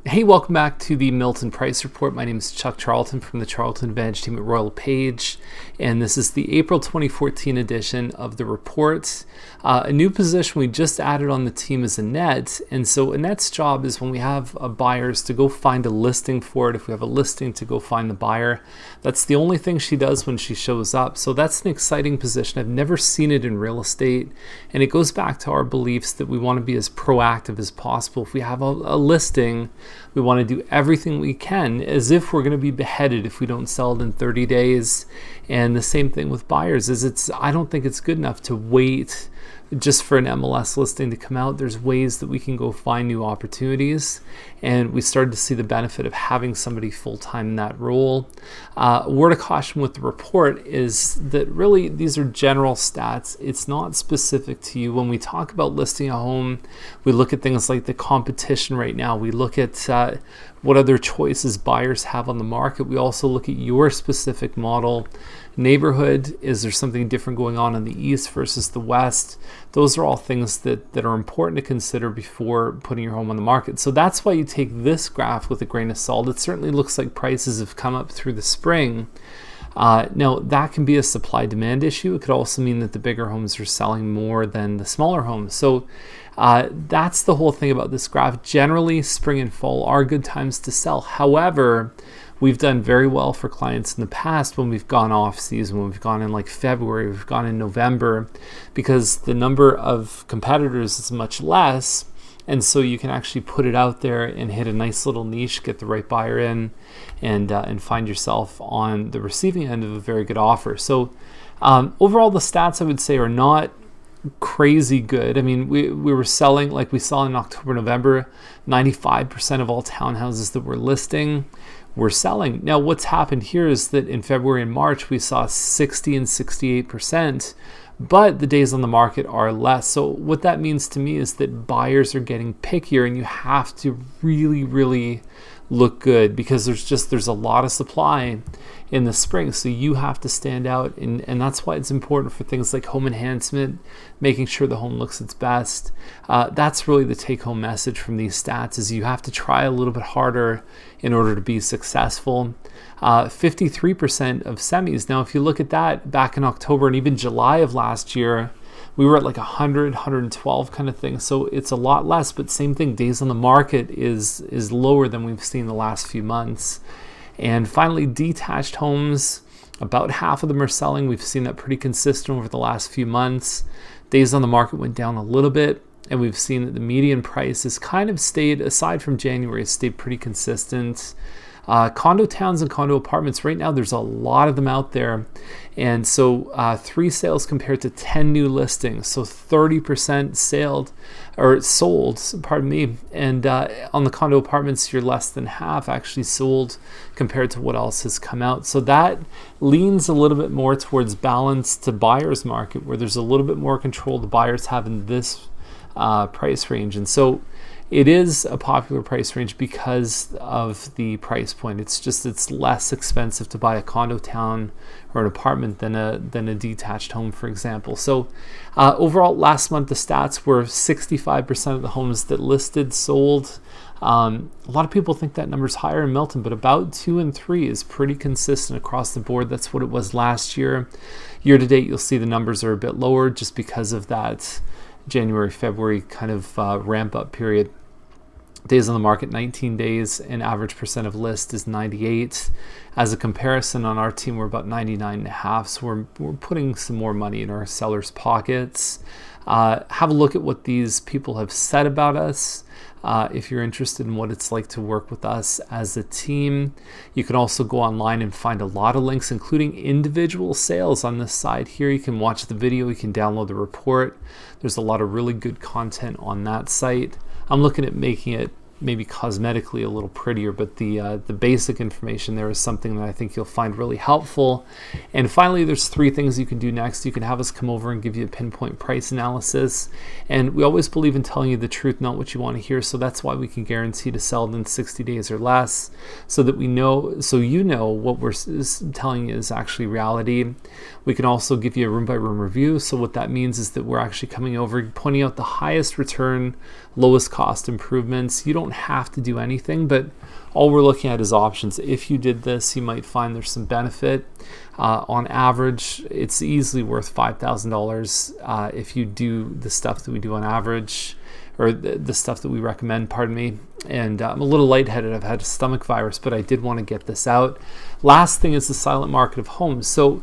Hey, welcome back to the Milton Price Report. My name is Chuck Charlton from the Charlton Advantage team at Royal Page, and this is the April 2014 edition of the report. A new position we just added on the team is Annette, and so Annette's job is when we have buyers to go find a listing for it. If we have a listing, to go find the buyer. That's the only thing she does when she shows up. So that's an exciting position. I've never seen it in real estate, and it goes back to our beliefs that we want to be as proactive as possible. If we have a listing, we want to do everything we can as if we're going to be beheaded if we don't sell it in 30 days. And the same thing with buyers is I don't think it's good enough to wait just for an MLS listing to come out. There's ways that we can go find new opportunities, and we started to see the benefit of having somebody full-time in that role. Word of caution with the report is that really these are general stats. It's not specific to you. When we talk about listing a home, we look at things like the competition right now. We look at what other choices buyers have on the market. We also look at your specific model. Neighborhood, is there something different going on in the east versus the west? Those are all things that are important to consider before putting your home on the market. So that's why you take this graph with a grain of salt. It certainly looks like prices have come up through the spring. Now, that can be a supply-demand issue. It could also mean that the bigger homes are selling more than the smaller homes. So that's the whole thing about this graph. Generally, spring and fall are good times to sell. However, we've done very well for clients in the past when we've gone off season, when we've gone in like February, we've gone in November, because the number of competitors is much less. And so you can actually put it out there and hit a nice little niche, get the right buyer in, and find yourself on the receiving end of a very good offer. So overall, the stats I would say are not crazy good. I mean, we were selling, like we saw in October, November, 95% of all townhouses that we're listing were selling. Now, what's happened here is that in February and March, we saw 60 and 68%, but the days on the market are less. So what that means to me is that buyers are getting pickier, and you have to really look good, because there's a lot of supply in the spring. So you have to stand out, and that's why it's important for things like home enhancement, making sure the home looks its best. That's really the take-home message from these stats, is you have to try a little bit harder in order to be successful. 53% of semis. Now, if you look at that back in October and even July of last year, we were at like 100, 112 kind of thing. So it's a lot less, but same thing, days on the market is lower than we've seen the last few months. And finally, detached homes, about half of them are selling. We've seen that pretty consistent over the last few months. Days on the market went down a little bit, and we've seen that the median price has kind of stayed, aside from January, it's stayed pretty consistent. Condo towns and condo apartments, right now there's a lot of them out there, and so 3 sales compared to 10 new listings, so 30% sold, pardon me. And on the condo apartments, you're less than half actually sold compared to what else has come out. So that leans a little bit more towards balance to buyer's market, where there's a little bit more control the buyers have in this price range. And so it is a popular price range because of the price point. It's less expensive to buy a condo town or an apartment than a detached home, for example. So overall, last month the stats were 65% of the homes that listed sold. A lot of people think that number's higher in Milton, but about 2 and 3 is pretty consistent across the board. That's what it was last year. Year to date, you'll see the numbers are a bit lower just because of that January, February kind of ramp up period. Days on the market, 19 days, and average percent of list is 98. As a comparison, on our team, we're about 99.5, so we're putting some more money in our sellers' pockets. Have a look at what these people have said about us. If you're interested in what it's like to work with us as a team, you can also go online and find a lot of links, including individual sales on this side here. You can watch the video, you can download the report. There's a lot of really good content on that site. I'm looking at making it maybe cosmetically a little prettier, but the basic information there is something that I think you'll find really helpful. And finally, there's 3 things you can do next. You can have us come over and give you a pinpoint price analysis. And we always believe in telling you the truth, not what you want to hear. So that's why we can guarantee to sell in 60 days or less, so that we know, so you know what we're telling you is actually reality. We can also give you a room by room review. So what that means is that we're actually coming over, pointing out the highest return, lowest cost improvements. You don't don't have to do anything, but all we're looking at is options. If you did this, you might find there's some benefit. On average, it's easily worth $5,000 if you do the stuff that we do on average, or the stuff that we recommend, pardon me. And I'm a little lightheaded. I've had a stomach virus, but I did want to get this out. Last thing is the silent market of homes. So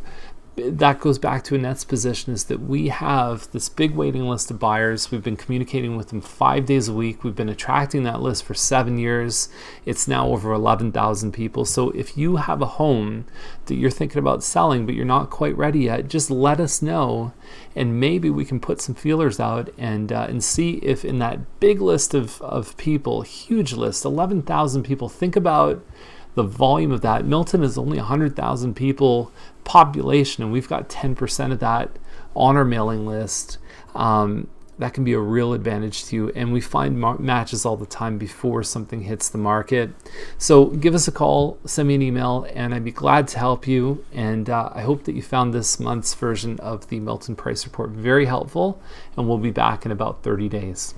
that goes back to Annette's position, is that we have this big waiting list of buyers. We've been communicating with them 5 days a week. We've been attracting that list for 7 years. It's now over 11,000 people. So if you have a home that you're thinking about selling, but you're not quite ready yet, just let us know, and maybe we can put some feelers out and see if in that big list of people, huge list, 11,000 people, think about the volume of that. Milton is only 100,000 people population, and we've got 10% of that on our mailing list. That can be a real advantage to you, and we find matches all the time before something hits the market. So give us a call, send me an email, and I'd be glad to help you. And I hope that you found this month's version of the Milton Price Report very helpful, and we'll be back in about 30 days.